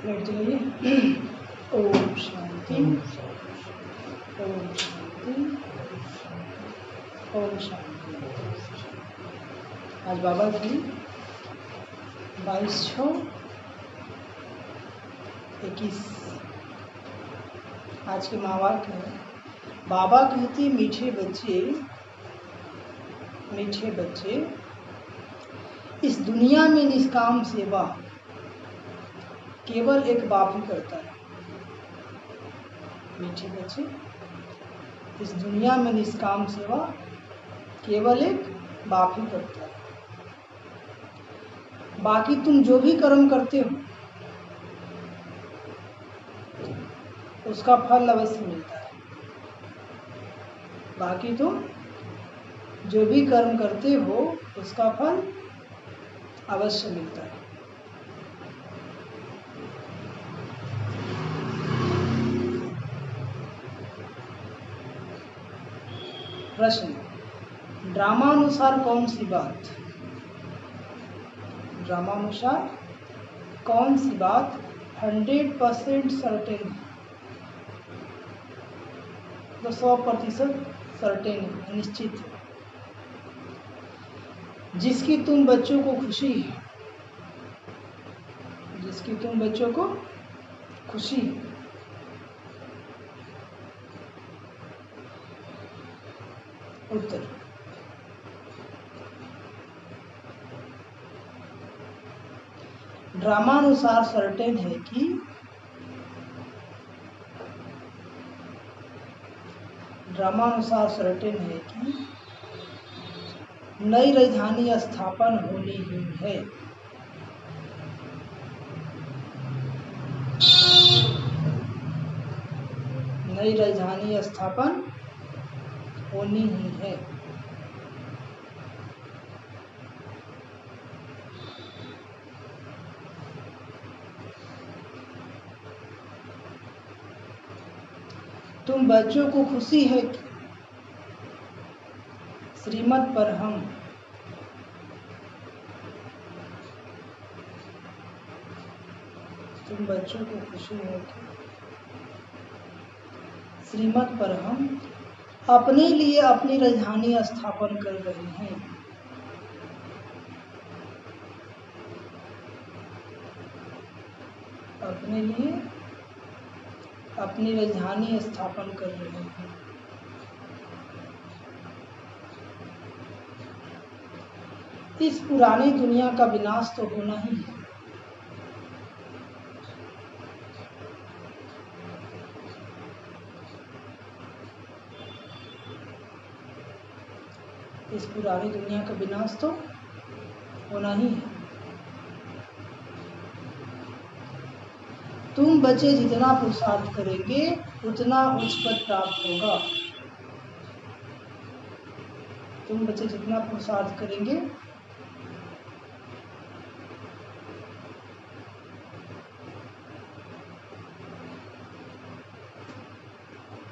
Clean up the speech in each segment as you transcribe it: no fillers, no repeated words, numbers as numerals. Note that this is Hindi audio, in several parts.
बैठ जाइए। ओम शांति, ओम शांति, ओम शांति। आज बाबा की 22/6/21 आज के महावाक्य है। बाबा कहते मीठे बच्चे, मीठे बच्चे, इस दुनिया में निष्काम सेवा केवल एक बाप ही करता है। मीठे बच्चे, इस दुनिया में निष्काम सेवा केवल एक बाप ही करता है। बाकी तुम जो भी कर्म करते हो उसका फल अवश्य मिलता है। बाकी तुम जो भी कर्म करते हो उसका फल अवश्य मिलता है। प्रश्न, ड्रामानुसार कौन सी बात, ड्रामानुसार कौन सी बात 100% सर्टेन है? तो 100% सर्टेन है, निश्चित है। जिसकी तुम बच्चों को खुशी है, जिसकी तुम बच्चों को खुशी है। उत्तर, ड्रामानुसार सर्टेन है कि ड्रामानुसार सर्टेन है कि नई राजधानी स्थापन होनी ही है। नई राजधानी स्थापन होनी ही है। तुम बच्चों को खुशी है कि श्रीमत पर हम तुम बच्चों को खुशी है कि श्रीमत पर हम अपने लिए अपनी राजधानी स्थापन कर रहे हैं। अपने लिए अपनी राजधानी स्थापन कर रहे हैं। इस पुरानी दुनिया का विनाश तो होना ही है। इस पुरानी दुनिया का विनाश तो होना ही है। तुम बच्चे जितना पुरुषार्थ करेंगे उतना उच्च पद प्राप्त होगा। तुम बच्चे जितना पुरुषार्थ करेंगे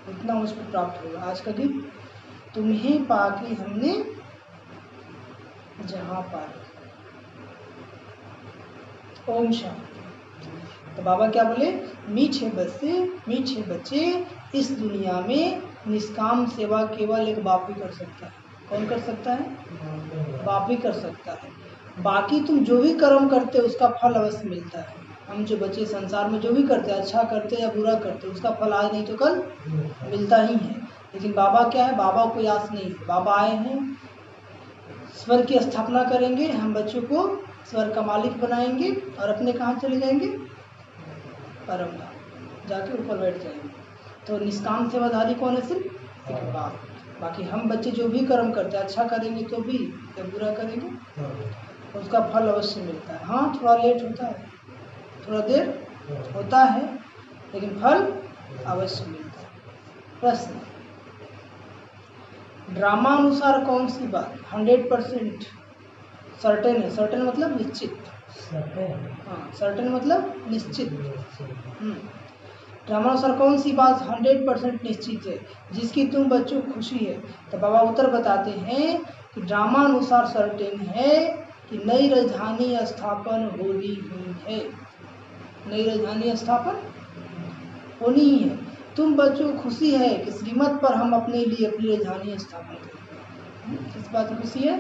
उतना उच्च पद प्राप्त होगा। आज का गीत, तुम्हें पाके हमने जहां पाया। ओम शांति। तो बाबा क्या बोले, मीठे बच्चे, इस दुनिया में निष्काम सेवा केवल एक बाप ही कर सकता है। कौन कर सकता है? बाप ही कर सकता है। बाकी तुम जो भी कर्म करते हो उसका फल अवश्य मिलता है। हम जो बच्चे संसार में जो भी करते हैं, अच्छा करते या बुरा करते, उसका फल आज नहीं तो कल मिलता ही है। लेकिन बाबा क्या है, बाबा कोई आस नहीं है। बाबा आए हैं, स्वर्ग की स्थापना करेंगे, हम बच्चों को स्वर्ग का मालिक बनाएंगे और अपने कहाँ चले जाएंगे? परम धाम जाके ऊपर बैठ जाएंगे। तो निष्काम सेवाधारी कौन है? सिर्फ एक बाप। बाकी हम बच्चे जो भी कर्म करते हैं, अच्छा करेंगे तो भी, जब बुरा करेंगे उसका फल अवश्य मिलता है। हाँ, थोड़ा लेट होता है, थोड़ा देर होता है, लेकिन फल अवश्य मिलता है। प्रश्न, ड्रामा अनुसार कौन सी बात 100% सर्टेन है? सर्टेन मतलब निश्चित। हाँ, सर्टेन मतलब निश्चित। ड्रामा अनुसार कौन सी बात 100% निश्चित है जिसकी तुम बच्चों को खुशी है? तो बाबा उत्तर बताते हैं कि ड्रामा अनुसार सर्टेन है कि नई राजधानी स्थापन होनी ही है। नई राजधानी स्थापन होनी ही है। तुम बच्चों को खुशी है कि श्रीमत पर हम अपने लिए अपनी राजधानी स्थापन करेंगे। किस बात की खुशी है?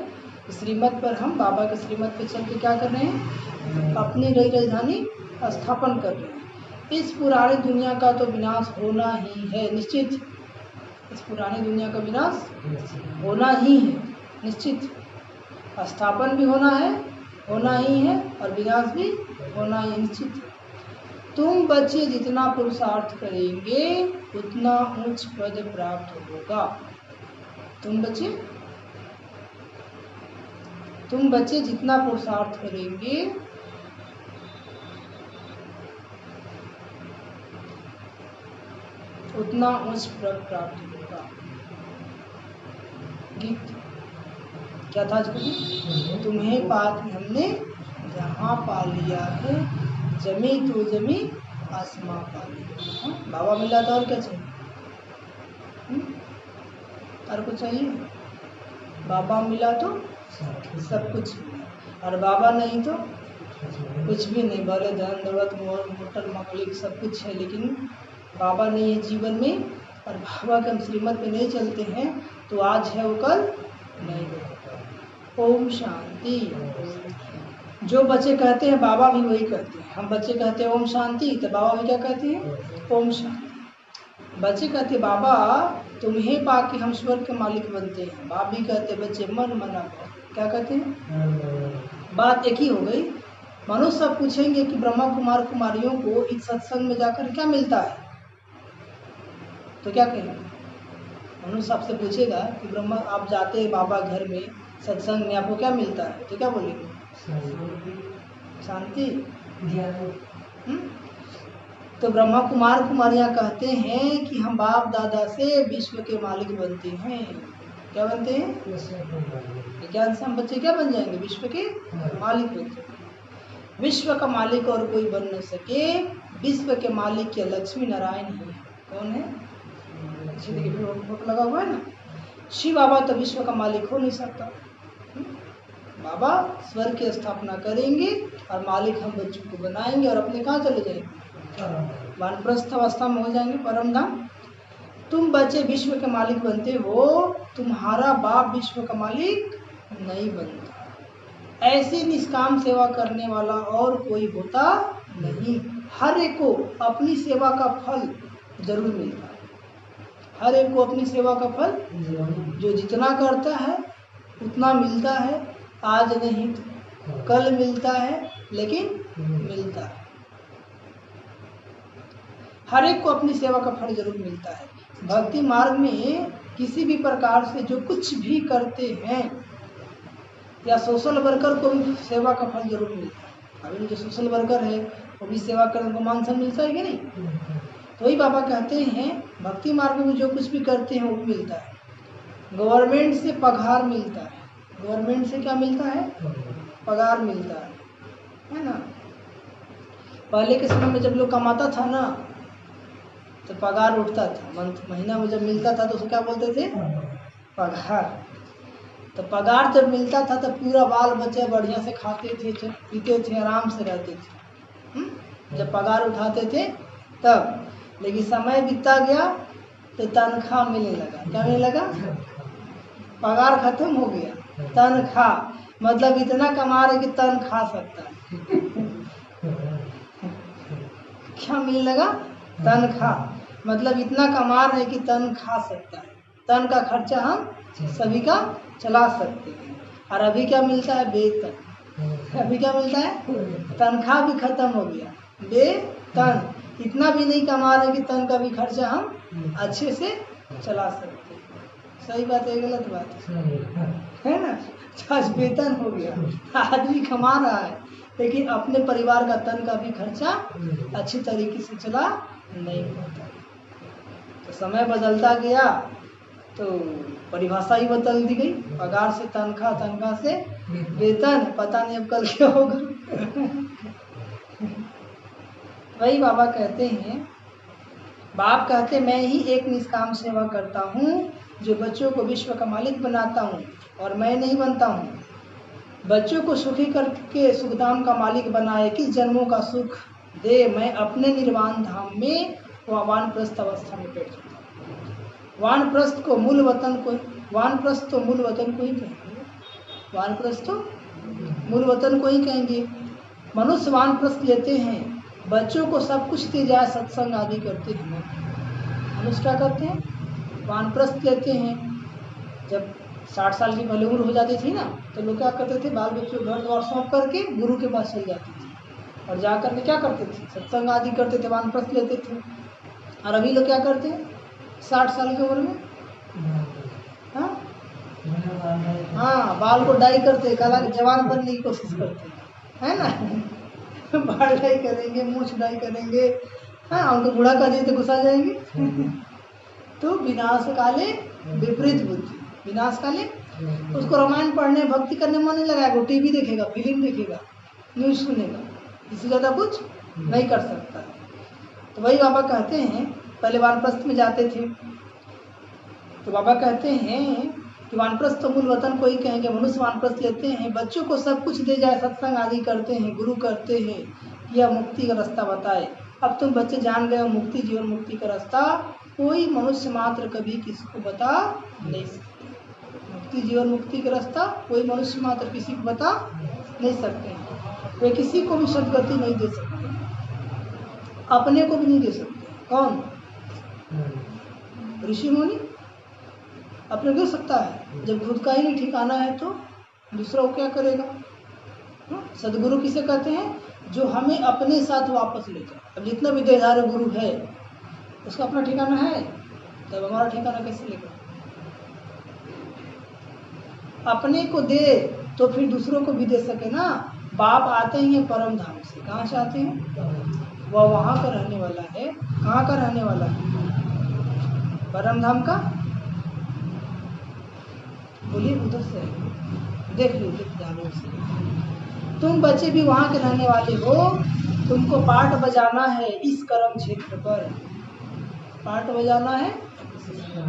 श्रीमत पर हम बाबा के श्रीमत पे चल के क्या कर रहे हैं? अपनी नई राजधानी स्थापन कर रहे हैं। इस पुरानी दुनिया का तो विनाश होना ही है निश्चित। इस पुरानी दुनिया का विनाश होना ही है निश्चित। स्थापन भी होना ही है और विनाश भी होना ही निश्चित है। तुम बच्चे जितना पुरुषार्थ करेंगे उतना उच्च पद प्राप्त होगा। तुम बच्चे जितना पुरुषार्थ करेंगे उतना उच्च पद प्राप्त होगा। गीत क्या था आज? तुम्हें पाक हमने जहाँ पा लिया है, जमी तो जमी आसमां पा लिया। बाबा मिला था और क्या चाहिए? और कुछ चाहिए? बाबा मिला तो सब कुछ मिला, और बाबा नहीं तो कुछ भी नहीं। भले धन दौलत मोटर मकलिक सब कुछ है, लेकिन बाबा नहीं है जीवन में, और बाबा के हम श्रीमत पे नहीं चलते हैं तो आज है वो कल नहीं होगा। ओम शांति। जो बच्चे कहते हैं बाबा भी वही कहते हैं। हम बच्चे कहते हैं ओम शांति, तो बाबा भी क्या कहते हैं? ओम शांति। बच्चे कहते बाबा तुम्हें पाके हम स्वर्ग के मालिक बनते हैं। बाप भी कहते बच्चे मन मना क्या कहते हैं? बात एक ही हो गई। मनुष्य सब पूछेंगे कि ब्रह्मा कुमार कुमारियों को इस सत्संग में जाकर क्या मिलता है, तो क्या कहेंगे? मनुष्य आपसे पूछेगा कि ब्रह्मा आप जाते हैं बाबा घर में सत्संग में, आपको क्या मिलता है, तो क्या बोलेंगे? शांति। तो ब्रह्मा कुमार कुमारियां कहते हैं कि हम बाप दादा से विश्व के मालिक बनते हैं। क्या बनते हैं? विज्ञान से हम बच्चे क्या बन जाएंगे? विश्व के मालिक बनते हैं। विश्व का मालिक और कोई बन न सके। विश्व के मालिक के लक्ष्मी नारायण ही है। कौन है? फोटो लगा हुआ है ना। शिव बाबा तो विश्व का मालिक हो नहीं सकता। बाबा स्वर्ग की स्थापना करेंगे और मालिक हम बच्चों को बनाएंगे और अपने कहाँ चले जाएंगे? वानप्रस्थ अवस्था में हो जाएंगे परम धाम। तुम बच्चे विश्व के मालिक बनते हो, तुम्हारा बाप विश्व का मालिक नहीं बनता। ऐसी निष्काम सेवा करने वाला और कोई होता नहीं। हर एक को अपनी सेवा का फल जरूर मिलता है। हर एक को अपनी सेवा का फल जो जितना करता है उतना मिलता है। आज नहीं तो कल मिलता है, लेकिन मिलता है। हर एक को अपनी सेवा का फल जरूर मिलता है। भक्ति मार्ग में किसी भी प्रकार से जो कुछ भी करते हैं, या सोशल वर्कर को भी सेवा का फल जरूर मिलता है। अभी जो सोशल वर्कर है वो भी सेवा करने को मान सम्मान मिलता है कि नहीं? तो वही बाबा कहते हैं भक्ति मार्ग में जो कुछ भी करते हैं वो मिलता है। गवर्नमेंट से पगार मिलता है। गवर्नमेंट से क्या मिलता है? पगार मिलता है ना। पहले के समय में जब लोग कमाता था ना तो पगार उठता था। महीना में जब मिलता था तो उसको क्या बोलते थे? पगार। तो पगार जब मिलता था तो पूरा बाल बच्चे बढ़िया से खाते थे, पीते थे, आराम से रहते थे जब पगार उठाते थे तब। लेकिन समय बीतता गया तो तनख्वाह मिलने लगा। क्या मिलने लगा? पगार खत्म हो गया, तनख्वाह। मतलब इतना कमा रहे कि तन खा सकता है। क्या मिलने लगा? तनख्वाह। मतलब इतना कमा रहे कि तन खा सकता है। तन का खर्चा हम सभी का चला सकते हैं। और अभी क्या मिलता है? वेतन। अभी क्या मिलता है? तनख्वाह भी खत्म हो गया, वेतन। इतना भी नहीं कमा रहे कि तन का भी खर्चा हम अच्छे से चला सकते हैं। सही बात है, गलत बात है ना। तो आज वेतन हो गया, आदमी कमा रहा है लेकिन अपने परिवार का तन का भी खर्चा अच्छी तरीके से चला नहीं पाता। तो समय बदलता गया तो परिभाषा ही बदल दी गई, पगार से तनख्वाह, तनख्वाह से वेतन, पता नहीं अब कल क्या होगा। वही बाबा कहते हैं, बाप कहते मैं ही एक निष्काम सेवा करता हूँ जो बच्चों को विश्व का मालिक बनाता हूँ और मैं नहीं बनता हूँ। बच्चों को सुखी करके सुखधाम का मालिक बनाए, किस जन्मों का सुख दे, मैं अपने निर्वाण धाम में वानप्रस्थ अवस्था में बैठ जाता हूँ। वानप्रस्थ तो मूल वतन को ही कहेंगे, वानप्रस्थ तो मूल वतन को ही कहेंगे। मनुष्य वानप्रस्थ लेते हैं, बच्चों को सब कुछ दे जाए, सत्संग आदि करते हैं। मनुष्य क्या करते हैं? वानप्रस्थ लेते हैं। जब 60 साल की पहले उम्र हो जाती थी ना, तो लोग क्या करते थे, बाल बच्चों घर द्वार सौंप करके गुरु के पास चल जाते थे और जा करके क्या करते थे, सत्संग आदि करते थे, वानप्रस्थ लेते थे। और अभी लोग क्या करते हैं 60 साल की उम्र में, हाँ बाल को डाई करते हैं, कला जवान बनने की कोशिश करते हैं, है ना। बाल डाई करेंगे, मूछ डाई करेंगे, हाँ उनको बूढ़ा कर दिए तो गुस्सा जाएंगे। तो विनाश काले विपरीत बुद्धि, विनाश काले। उसको रामायण पढ़ने भक्ति करने मन नहीं लगाएगा, वो टीवी देखेगा, फिल्म देखेगा, न्यूज सुनेगा, इससे ज़्यादा कुछ नहीं कर सकता। तो वही बाबा कहते हैं, पहले वानप्रस्थ में जाते थे तो बाबा कहते हैं कि वानप्रस्थ तो मूल वतन को ही कहेंगे। मनुष्य वानप्रस्थ लेते हैं, बच्चों को सब कुछ दे जाए, सत्संग आदि करते हैं, गुरु करते हैं, यह मुक्ति का रास्ता बताए। अब तुम बच्चे जान गए हो मुक्ति, जीवन मुक्ति का रास्ता कोई मनुष्य मात्र कभी किसी को बता नहीं सकते। मुक्ति जीवन मुक्ति का रास्ता कोई मनुष्य मात्र किसी को बता नहीं सकते हैं। वे किसी को भी सदगति नहीं दे सकते, अपने को भी नहीं दे सकते। कौन? ऋषि मुनि अपने दे सकता है, जब खुद का ही नहीं ठिकाना है तो दूसरा वो क्या करेगा। सदगुरु किसे कहते हैं? जो हमें अपने साथ वापस ले जाए। अब जितना भी देहधारी गुरु है उसका अपना ठिकाना है, तब हमारा ठिकाना कैसे लेगा? अपने को दे तो फिर दूसरों को भी दे सके ना। बाप आते ही हैं परम धाम से, कहाँ से आते हैं? वह वहाँ का रहने वाला है। कहाँ का रहने वाला है? परम धाम का। बोलिए उधर से देख लो, ध्यान से। तुम बच्चे भी वहाँ के रहने वाले हो, तुमको पाठ बजाना है इस कर्म क्षेत्र पर। पाठ बजाना है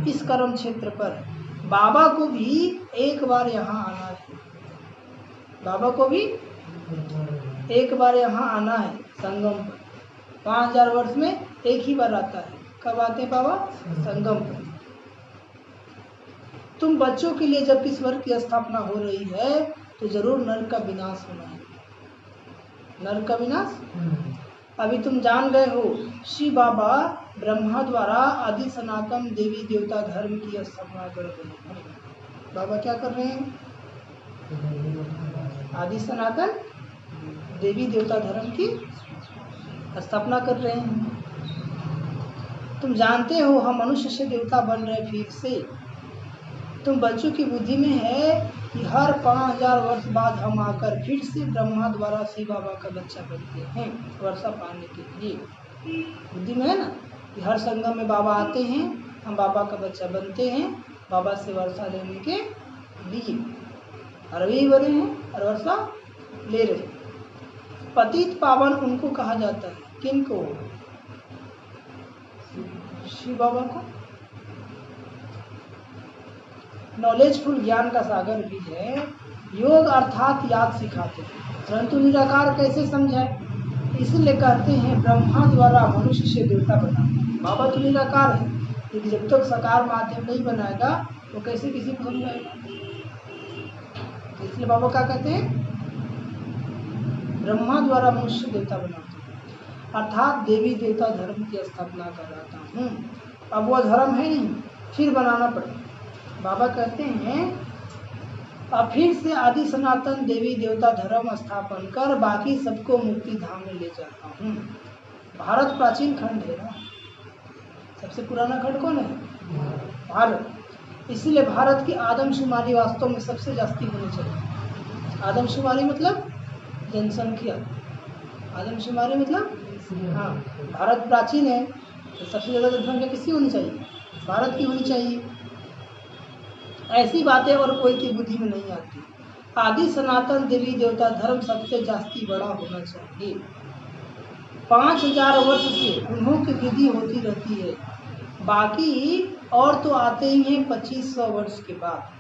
इस कर्म क्षेत्र पर। बाबा को भी एक बार यहाँ आना है, बाबा को भी एक बार यहाँ आना है संगम पर। 5000 वर्ष में एक ही बार आता है। कब आते हैं बाबा? संगम पर। तुम बच्चों के लिए जब इस स्वर्ग की स्थापना हो रही है तो जरूर नरक का विनाश होना है। नरक का विनाश अभी तुम जान गए हो। शिव बाबा ब्रह्मा द्वारा आदि सनातन देवी देवता धर्म की स्थापना कर रहे हैं। बाबा क्या कर रहे हैं? आदि सनातन देवी देवता धर्म की स्थापना कर रहे हैं। तुम जानते हो हम मनुष्य से देवता बन रहे फिर से। तुम बच्चों की बुद्धि में है कि हर 5000 वर्ष बाद हम आकर फिर से ब्रह्मा द्वारा शिव बाबा का बच्चा बनते हैं वर्षा पाने के लिए। बुद्धि में है ना कि हर संगम में बाबा आते हैं, हम बाबा का बच्चा बनते हैं, बाबा से वर्षा लेने के लिए। और अभी बने हैं और वर्षा ले रहे। पतित पावन उनको कहा जाता है। किनको? शिव बाबा को। नॉलेजफुल ज्ञान का सागर भी है। योग अर्थात याद सिखाते हैं, परंतु निराकार कैसे समझाए? इसलिए कहते हैं ब्रह्मा द्वारा मनुष्य से देवता बना। बाबा तो निराकार है, लेकिन जब तक साकार माध्यम नहीं बनाएगा तो कैसे किसी को समझाएगा? इसलिए बाबा क्या कहते हैं? ब्रह्मा द्वारा मनुष्य देवता बनाते हैं, अर्थात देवी देवता धर्म की स्थापना कराता हूँ। अब वह धर्म है नहीं, फिर बनाना पड़ेगा। बाबा कहते हैं अब फिर से आदि सनातन देवी देवता धर्म स्थापन कर बाकी सबको मुक्ति धाम में ले जाता हूँ। भारत प्राचीन खंड है ना, सबसे पुराना खंड कौन है? भारत। इसीलिए भारत की आदमशुमारी वास्तव में सबसे जास्ती होनी चाहिए। आदमशुमारी मतलब जनसंख्या, आदमशुमारी मतलब हाँ, भारत प्राचीन है तो सबसे ज़्यादा जनसंख्या किसकी होनी चाहिए? भारत की होनी चाहिए। ऐसी बातें और कोई की बुद्धि में नहीं आती। आदि सनातन देवी देवता धर्म सबसे जास्ती बड़ा होना चाहिए। 5000 वर्ष से उन्हों की वृद्धि होती रहती है, बाकी और तो आते ही हैं 2500 वर्ष के बाद,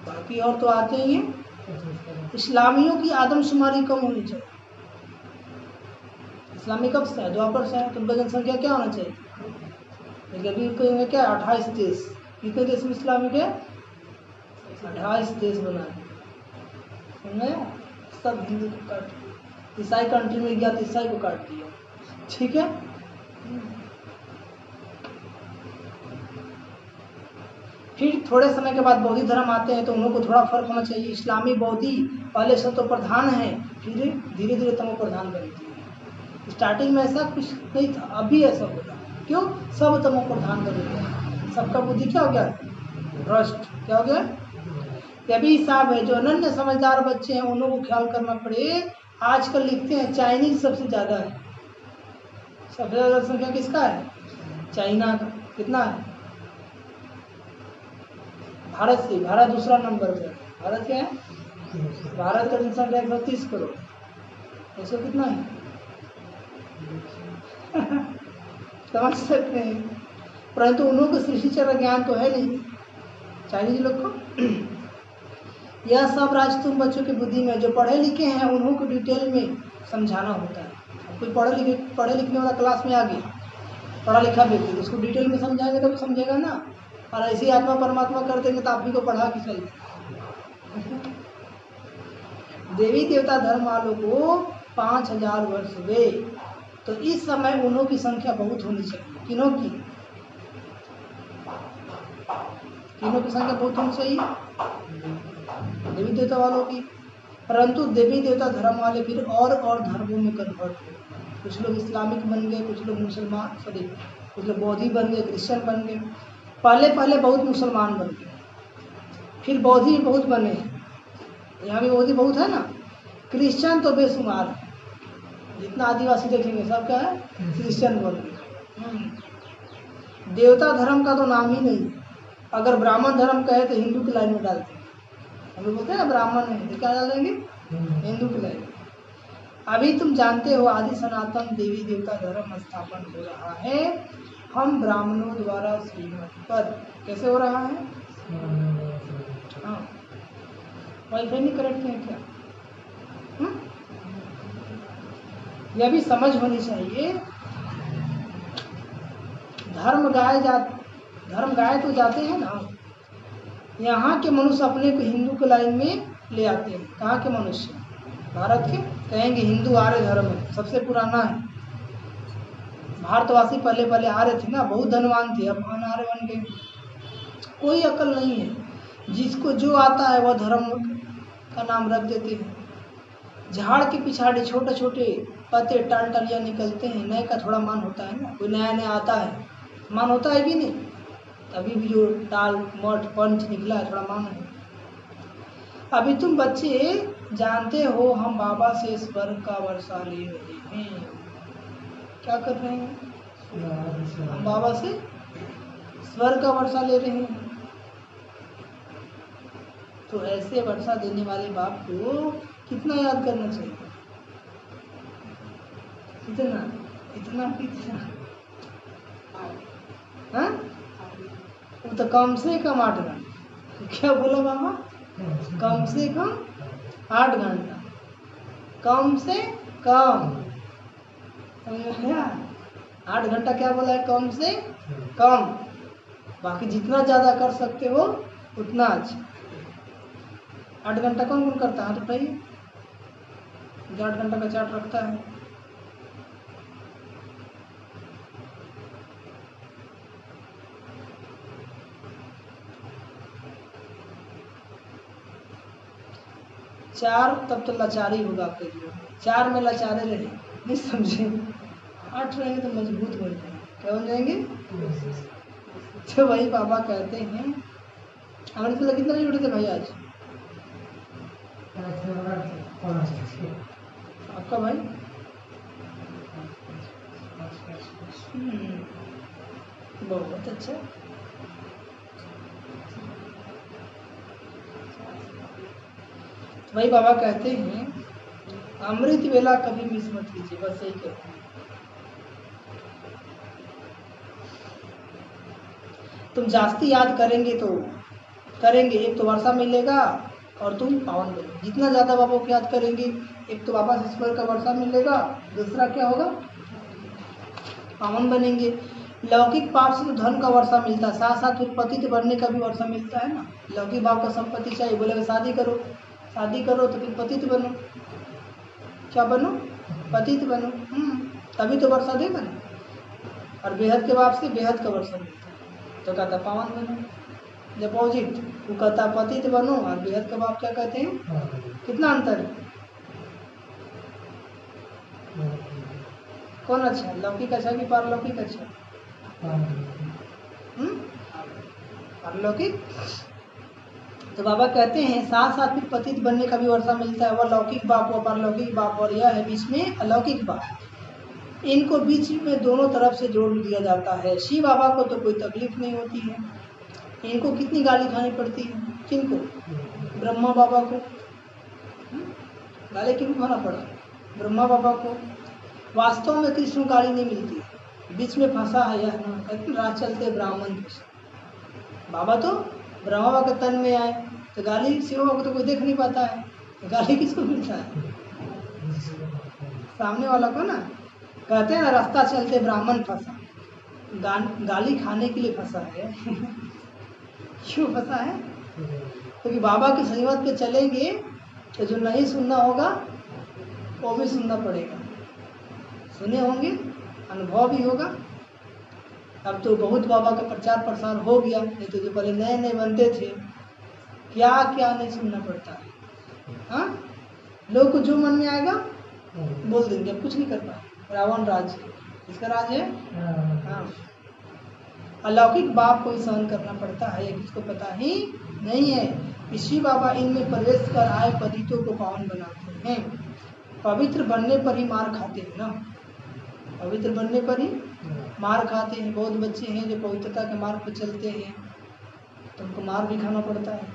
बाकी और तो आते ही हैं। इस्लामियों की आदमशुमारी कम होनी चाहिए। इस्लामी कब से है? द्वापर से है। तो उनका जनसंख्या क्या होना चाहिए? अभी कहेंगे क्या 28 देश, कितने देश में इस्लामिक है? 28 देश बनाए उन्हें, सब हिंदू को काट दिया। ईसाई कंट्री में गया तो ईसाई को काट दिया। ठीक है, फिर थोड़े समय के बाद बौद्धी धर्म आते हैं तो उन लोगों को थोड़ा फर्क होना चाहिए। इस्लामी बौद्धी पहले सत्व प्रधान है, फिर धीरे धीरे तमो प्रधान बनती है। स्टार्टिंग में ऐसा कुछ नहीं था, अभी ऐसा हो रहा है। क्यों? सब तमो प्रधान बन गया, सबका बुद्धि क्या हो गया? भ्रष्ट। क्या हो गया? तभी साहब है जो अनन्य समझदार बच्चे हैं उन लोगों को ख्याल करना पड़े। आजकल लिखते हैं चाइनीज सबसे ज़्यादा है, सबसे ज़्यादा संख्या किसका है? चाइना का। कितना है? भारत से, भारत दूसरा नंबर पर। भारत क्या है? भारत का जनसंख्या 130 करोड़, उसको कितना है? समझ सकते हैं, परंतु उन लोगों को सृष्टि चक्र ज्ञान तो है नहीं चाइनीज लोग को। यह सब राज तुम बच्चों की बुद्धि में, जो पढ़े लिखे हैं उन्हों को डिटेल में समझाना होता है। कोई पढ़े लिखने वाला क्लास में आ गया, पढ़ा लिखा व्यक्ति, तो उसको डिटेल में समझाएंगे तब समझेगा ना। और ऐसी आत्मा परमात्मा कर देंगे तो आप ही को पढ़ा कि चल। देवी देवता धर्म वालों को 5000 वर्ष हुए, तो इस समय उन्हों की संख्या बहुत होनी चाहिए। किन्हों की? किन्हों की संख्या बहुत होनी चाहिए? देवी देवता वालों की। परंतु देवी देवता धर्म वाले फिर और धर्मों में कन्वर्ट हुए। कुछ लोग इस्लामिक बन गए, कुछ लोग मुसलमान, सॉरी कुछ लोग बौद्धि बन गए, क्रिश्चियन बन गए। पहले बहुत मुसलमान बन गए, फिर बौद्धि बहुत बने। यहाँ भी बौद्धि बहुत है ना। क्रिश्चियन तो बेशुमार है, जितना आदिवासी देखेंगे सब क्या है? क्रिश्चियन बन गए। देवता धर्म का तो नाम ही नहीं। अगर ब्राह्मण धर्म कहे तो हिंदू की लाइन में डालते हैं। हम लोग बोलते हैं ना ब्राह्मण है तो क्या डाल देंगे? हिंदू की लाइन। अभी तुम जानते हो आदि सनातन देवी देवता धर्म स्थापन हो रहा है, हम ब्राह्मणों द्वारा श्रीमत पर। कैसे हो रहा है? हाँ, वाईफाई नहीं करेक्ट है क्या? यह भी समझ होनी चाहिए। धर्म गाए तो जाते हैं ना। यहाँ के मनुष्य अपने को हिंदू के लाइन में ले आते हैं। कहाँ के मनुष्य? भारत के। कहेंगे हिंदू आर्य धर्म है, सबसे पुराना है। भारतवासी पहले आर्य थे ना, बहुत धनवान थे, अब अनार्य बन गए। कोई अकल नहीं है, जिसको जो आता है वह धर्म का नाम रख देते हैं। झाड़ के पिछाड़ी छोटे छोटे पत्ते टालियाँ निकलते हैं, नए का थोड़ा मान होता है ना। कोई नया आता है, मान होता है कि नहीं? अभी भी जो टाल मठ पंच निकला है थोड़ा मान है। अभी तुम बच्चे जानते हो हम बाबा से स्वर्ग का वर्षा ले रहे हैं। क्या कर रहे हैं? हम बाबा से स्वर्ग का वर्षा ले रहे हैं। तो ऐसे वर्षा देने वाले बाप को कितना याद करना चाहिए? इतना हाँ? वो तो कम से कम 8 घंटा। क्या बोला बाबा? कम से कम 8 घंटा, कम से कम। 8 घंटा क्या बोला है? कम से कम। बाकी जितना ज़्यादा कर सकते हो उतना अच्छा। 8 घंटा कौन कौन करता है? तो बताइए, 8 घंटा का चार्ट रखता है। चार तब तो लाचारी होगा आपके लिए। 4 में लाचारे रहे, नहीं समझे? 8 रहेंगे तो मजबूत बन जाएंगे। क्या बन जाएंगे? तो वही बाबा कहते हैं अमृत वेला कितना जुड़े थे भाई आज? आपका भाई? बहुत अच्छा। भाई बाबा कहते हैं अमृत वेला कभी मिस मत कीजिए, बस यही कहते हैं। तुम जास्ती याद करेंगे तो करेंगे, एक तो वर्षा मिलेगा और तुम पावन बनेंगे। जितना ज़्यादा बाबा को याद करेंगे, एक तो बाबा से ईश्वर का वर्षा मिलेगा, दूसरा क्या होगा, पावन बनेंगे। लौकिक पाप से तो धन का वर्षा मिलता है, साथ साथ फिर पतित बनने का भी वर्षा मिलता है ना। लौकिक बाप का संपत्ति चाहिए, बोलेगा शादी करो, शादी करो तो फिर पतित बनो। क्या बनो? पतित बनो। तभी तो वर्षा देगा ना। और बेहद के बाप से बेहद का वर्षा मिलता है, तो कहता पावन बनो। डिपॉजिट वो कहता पतित बनो, और बेहद का बाप क्या कहते हैं? कितना अंतर है? कौन अच्छा, लौकिक अच्छा कि पारलौकिक अच्छा? पारलौकिक। तो बाबा कहते हैं साथ साथ फिर पतित बनने का भी वर्षा मिलता है। वह लौकिक बाप, वह पारलौकिक बाप, और यह है बीच में अलौकिक बाप। इनको बीच में दोनों तरफ से जोड़ दिया जाता है। शिव बाबा को तो कोई तकलीफ नहीं होती है। इनको कितनी गाली खानी पड़ती है? किनको? ब्रह्मा बाबा को। गाली क्यों खाना पड़ा? ब्रह्मा बाबा को। वास्तव में कृष्ण गाली नहीं मिलती, बीच में फंसा है यह ना, कहते राह चलते ब्राह्मण। बाबा तो ब्रह्मा बाबा के तन में आए, तो गाली शिव बाबा को तो कोई देख नहीं पाता है, तो गाली किसको मिलता है? सामने वाला को ना। कहते हैं ना रास्ता चलते ब्राह्मण फंसा, गाली खाने के लिए फंसा है। क्यों फंसा है? क्योंकि बाबा की संगत पे चलेंगे तो जो नहीं सुनना होगा वो भी सुनना पड़ेगा। सुने होंगे, अनुभव भी होगा। अब तो बहुत बाबा का प्रचार प्रसार हो गया, नहीं तो जो पहले नए नए बनते थे क्या क्या नहीं सुनना पड़ता है। हाँ, लोग को जो मन में आएगा बोल देंगे, अब कुछ नहीं कर पाए। रावण राज, इसका राज है। हाँ, अलौकिक बाप को ही सहन करना पड़ता है, ये किसको पता ही नहीं है। इसी बाबा इनमें प्रवेश कर आए पतितों को पावन बनाते हैं। पवित्र बनने पर ही मार खाते हैं ना, पवित्र बनने पर ही मार खाते हैं। बहुत बच्चे हैं जो पवित्रता के मार्ग पर चलते हैं, तो उनको मार भी खाना पड़ता है।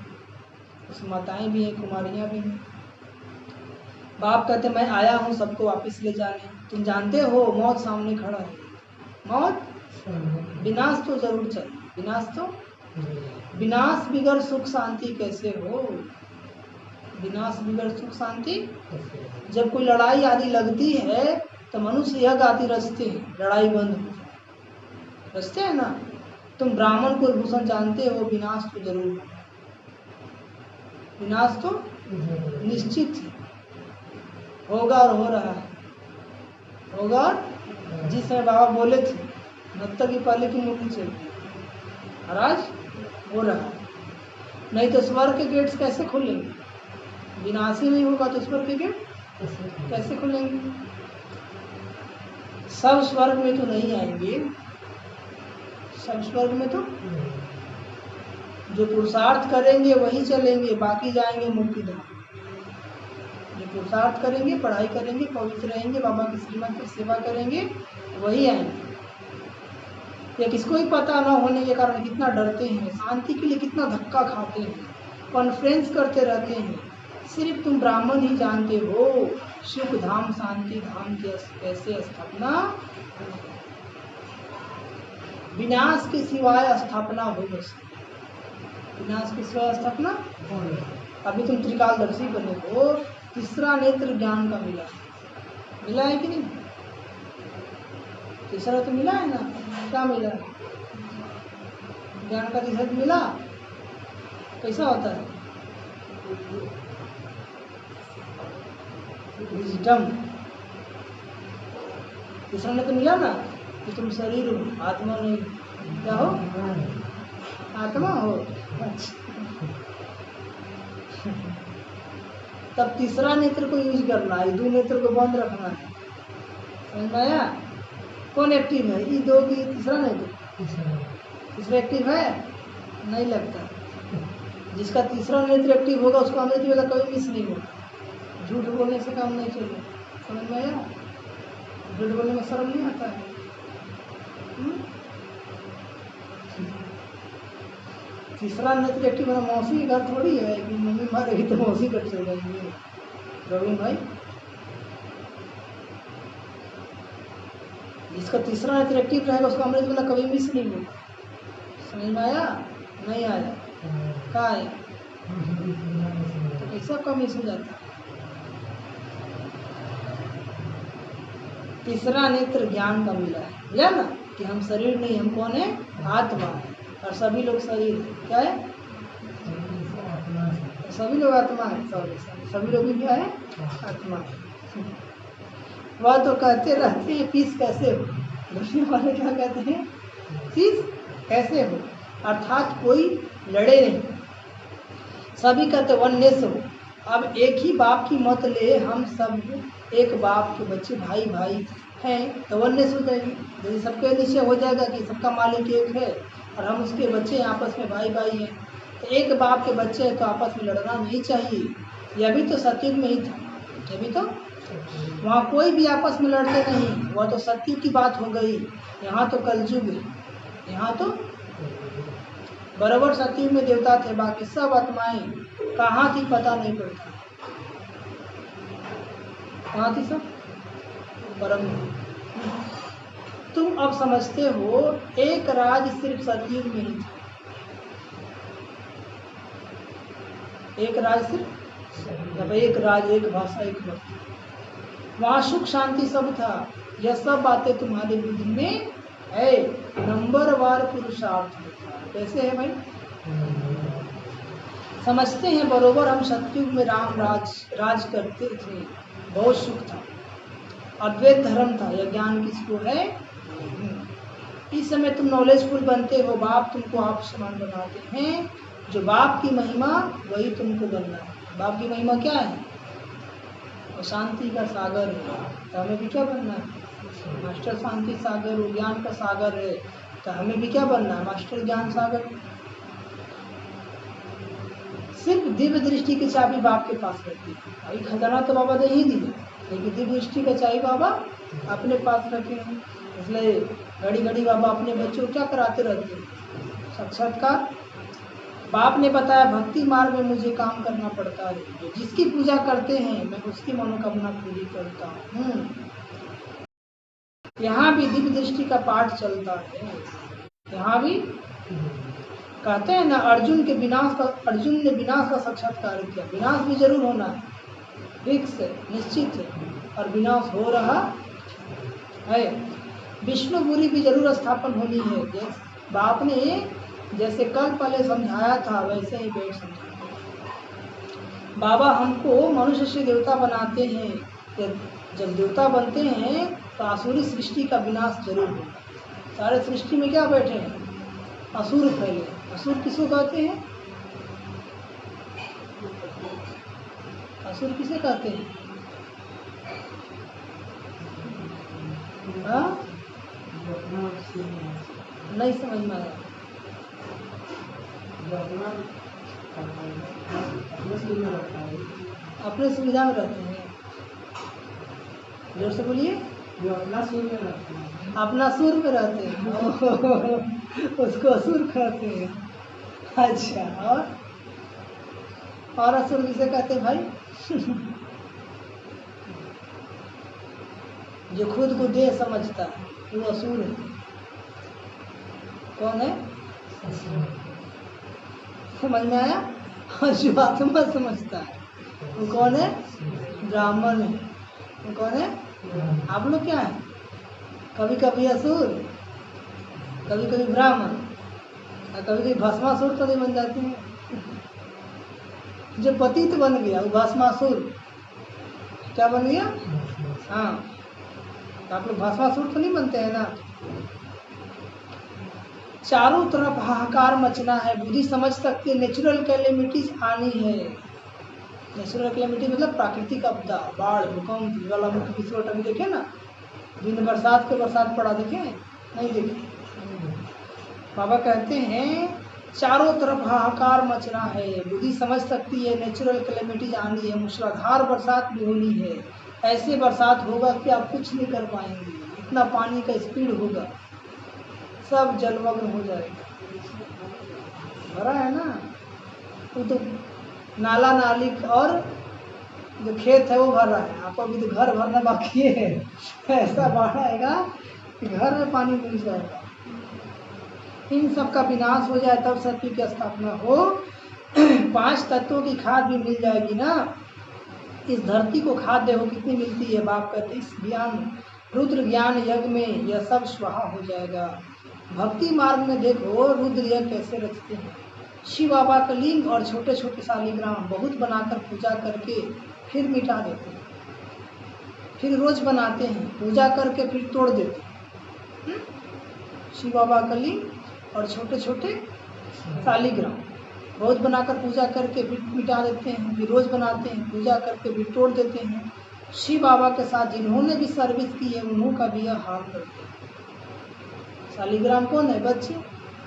उस माताएं भी हैं, कुमारियां भी हैं। बाप कहते मैं आया हूँ सबको वापस ले जाने। तुम जानते हो मौत सामने खड़ा है, मौत विनाश तो जरूर चाहिए, विनाश तो विनाश बिगर सुख शांति कैसे हो? विनाश बिगर सुख शांति। जब कोई लड़ाई आदि लगती है तो मनुष्य यह गाती रचते हैं लड़ाई बंद हो, रचते हैं ना। तुम ब्राह्मण कुलभूषण जानते हो विनाश तो जरूर, विनाश तो निश्चित होगा और हो रहा है, होगा। जिस समय बाबा बोले थे नत्ता की पहले की मूर्ति चलती, और आज हो रहा है। नहीं तो स्वर्ग के गेट्स कैसे खुलेंगे? विनाश ही नहीं होगा तो स्वर्ग के गेट कैसे खुलेंगे? सब स्वर्ग में तो नहीं आएंगे, सब स्वर्ग में तो जो पुरुषार्थ करेंगे वही चलेंगे, बाकी जाएंगे मुक्ति धाम। जो पुरुषार्थ करेंगे, पढ़ाई करेंगे, पवित्र रहेंगे, बाबा की श्रीमत की सेवा करेंगे, वही आएंगे। या किसको ही पता ना होने के कारण कितना डरते हैं, शांति के लिए कितना धक्का खाते हैं, कॉन्फ्रेंस करते रहते हैं। सिर्फ तुम ब्राह्मण ही जानते हो सुख धाम शांति धाम की कैसे स्थापना, विनाश के सिवाय स्थापना हो सकती, विनाश के सिवाय स्थापना। अभी तुम त्रिकालदर्शी बने हो, तीसरा नेत्र ज्ञान का मिला, मिला है कि नहीं? तीसरा तो मिला है ना, क्या मिला? ज्ञान का तीसरा मिला। कैसा होता है? विजडम। तीसरा ने तो मिला ना कि तुम शरीर हो, आत्मा नहीं। क्या हो? आत्मा हो। तब तीसरा नेत्र को यूज करना है, दो नेत्र को बंद रखना है। समझ में आया? कौन एक्टिव है? ये दो की तीसरा नेत्र, तीसरा एक्टिव है? नहीं लगता। जिसका तीसरा नेत्र एक्टिव होगा उसको अमृत वेला कभी मिस नहीं होगा। झूठ बोलने से काम नहीं चलेगा। समझ में आया? झूठ बोलने में शर्म नहीं आता है। तीसरा नेत्र एक्टिव मेरा मौसी के घर थोड़ी है कि मम्मी मारेगी तो मौसी कट चल जाएंगे। रवीन भाई, जिसका तीसरा नेत्र एक्टिव रहेगा उसका अमृत वेला कभी मिस नहीं होगा। समझ में आया? नहीं आया? कहाँ आया? तो कैसा कम मिस हो जाता? तीसरा नेत्र ज्ञान का मिला है, मिला ना, कि हम शरीर नहीं, हम कौन है? आत्मा है। और सभी लोग शरीर है। क्या है? सभी लोग आत्मा है। सभी लोग भी क्या है? आत्मा है। वह तो कहते रहते हैं पीस कैसे हो, दुनिया वाले क्या कहते हैं? पीस कैसे हो, अर्थात कोई लड़े नहीं। सभी कहते वननेस हो। अब एक ही बाप की मत ले, हम सब एक बाप के बच्चे, भाई भाई हैं, तो वननेस हो जाएगी। यदि सबके निश्चय हो जाएगा कि सबका मालिक एक है और हम उसके बच्चे आपस में भाई भाई हैं, तो एक बाप के बच्चे हैं तो आपस में लड़ना नहीं चाहिए। यह भी तो सतयुग में ही था। यह भी तो वहाँ कोई भी आपस में लड़ते नहीं, वह तो सतयुग की बात हो गई। यहाँ तो कलयुग है। यहाँ तो बराबर सतयुग में देवता थे, बाकी सब आत्माएं कहाँ थी पता नहीं पड़ता। कहाँ थी सब? परम। तुम अब समझते हो एक राज सिर्फ सतयुग में ही था। एक राज सिर्फ, जब एक राज, एक भाषा, एक भक्त, वहाँ सुख शांति सब था। यह सब बातें तुम्हारी बुद्धि में है। नंबरवार पुरुषार्थ होता है। कैसे है भाई? समझते हैं बरोबर हम सतयुग में राम राज करते थे, बहुत सुख था, अद्वैत धर्म था। यह ज्ञान किसको है? इस समय तुम नॉलेजफुल बनते हो, बाप तुमको आप समान बनाते हैं। जो बाप की महिमा वही तुमको बनना है। बाप की महिमा क्या है? और शांति का सागर है। तो हमें भी क्या बनना है? मास्टर शांति सागर, ज्ञान का सागर है। तो हमें भी क्या बनना है? मास्टर ज्ञान सागर। सिर्फ दिव्य दृष्टि की चाबी बाप के पास रहती है। अभी खजाना तो बाबा ने ही दिया, लेकिन दिव्य दृष्टि का चाबी बाबा अपने पास रखे हैं। इसलिए घड़ी घड़ी बाबा अपने बच्चों को क्या कराते रहते हैं? साक्षात्कार। बाप ने बताया भक्ति मार्ग में मुझे काम करना पड़ता है। जो जिसकी पूजा करते हैं मैं उसकी मनोकामना पूरी करता हूँ। यहाँ भी दिव्य दृष्टि का पाठ चलता है। यहाँ भी कहते हैं ना, अर्जुन ने विनाश का साक्षात्कार किया। विनाश भी जरूर होना है, फिक्स है, निश्चित है, और विनाश हो रहा है। विष्णुपुरी भी जरूर स्थापन होनी है। बाप ने जैसे कल पहले समझाया था वैसे ही बैठ समझाया। बाबा हमको मनुष्य से देवता बनाते हैं। जब देवता बनते हैं तो आसुरी सृष्टि का विनाश जरूर होगा। सारे सृष्टि में क्या बैठे हैं? असुर फैले। असुर किसको कहते हैं? असुर किसे कहते हैं? हाँ, नहीं समझ में आया। अपने सुविधा में रहते हैं। जोर से बोलिए। जो अपना सुर में रहते हैं। अपना सुर में रहते हैं। उसको असुर कहते हैं। अच्छा, और असुर किसे कहते हैं भाई? जो खुद को देह समझता है वो असुर है। कौन है? समझ में आया? जो आत्मा समझता है वो कौन है? ब्राह्मण है। वो कौन है? आप लोग क्या है? कभी कभी असुर, कभी कभी ब्राह्मण, और कभी कभी भस्मासुर तो नहीं बन जाते हैं। जो पतित बन गया वो भस्मासुर। क्या बन गया? हाँ, तो आप लोग भस्मासुर तो नहीं बनते हैं ना। चारों तरफ हाहाकार मचना है। बुद्धि समझ सकती है नेचुरल कैलेमिटीज आनी है। नेचुरल कैलेमिटी मतलब प्राकृतिक आपदा, बाढ़, भूकंप, ज्वालामुखी विस्फोट। अभी देखे ना, दिन बरसात को बरसात पड़ा, देखे नहीं? देखे। बाबा कहते हैं चारों तरफ हाहाकार मच रहा है, बुद्धि समझ सकती है नेचुरल कैलेमिटीज आनी है, मूसलाधार बरसात भी होनी है, ऐसे बरसात होगा कि आप कुछ नहीं कर पाएंगे, इतना पानी का स्पीड होगा, सब जलमग्न हो जाएगा। भरा है ना, वो तो नाला नाली और जो खेत है वो भर रहा है, आपको अभी तो घर भरना बाकी है। ऐसा बाढ़ आएगा कि घर में पानी घुस जाएगा। इन सब का विनाश हो जाए तब सत्य की स्थापना हो। 5 तत्वों की खाद भी मिल जाएगी ना, इस धरती को खाद देखो कितनी मिलती है। बाप कहते इस ज्ञान रुद्र ज्ञान यज्ञ में यह सब स्वाहा हो जाएगा। भक्ति मार्ग में देखो रुद्र यज्ञ कैसे रचते हैं। शिव बाबा का लिंग और छोटे छोटे शालिग्राम बहुत बनाकर पूजा करके फिर मिटा देते हैं, फिर रोज बनाते हैं, पूजा करके फिर तोड़ देते हैं। शिव बाबा का लिंग और छोटे छोटे शालिग्राम रोज बनाकर पूजा करके फिर मिटा देते हैं, फिर रोज बनाते हैं, पूजा करके फिर तोड़ देते हैं। शिव बाबा के साथ जिन्होंने भी सर्विस की है उन्हों का भी यह हाल करते हैं। शालिग्राम कौन है? बच्चे।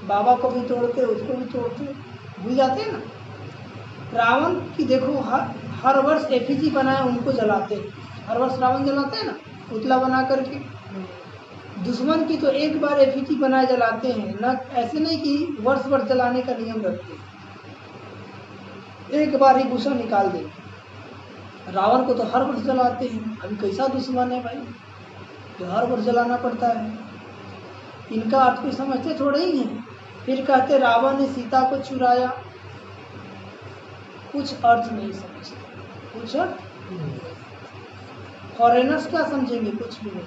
बाबा को भी तोड़ते, उसको भी तोड़ते, भूल जाते हैं ना। रावण की देखो हर वर्ष एफिजी बनाए उनको जलाते हैं, हर वर्ष रावण जलाते हैं ना पुतला बना करके। दुश्मन की तो एक बार एफिजी बनाए जलाते हैं ना, ऐसे नहीं कि वर्ष वर्ष जलाने का नियम रखते हैं, एक बार ही गुस्सा निकाल देते। रावण को तो हर वर्ष जलाते हैं। अभी कैसा दुश्मन है भाई जो हर वर्ष जलाना पड़ता है। इनका अर्थ कोई समझते थोड़े ही है। फिर कहते रावण ने सीता को चुराया, कुछ अर्थ नहीं समझते, कुछ अर्थ। फॉरेनर्स क्या समझेंगे? कुछ भी नहीं,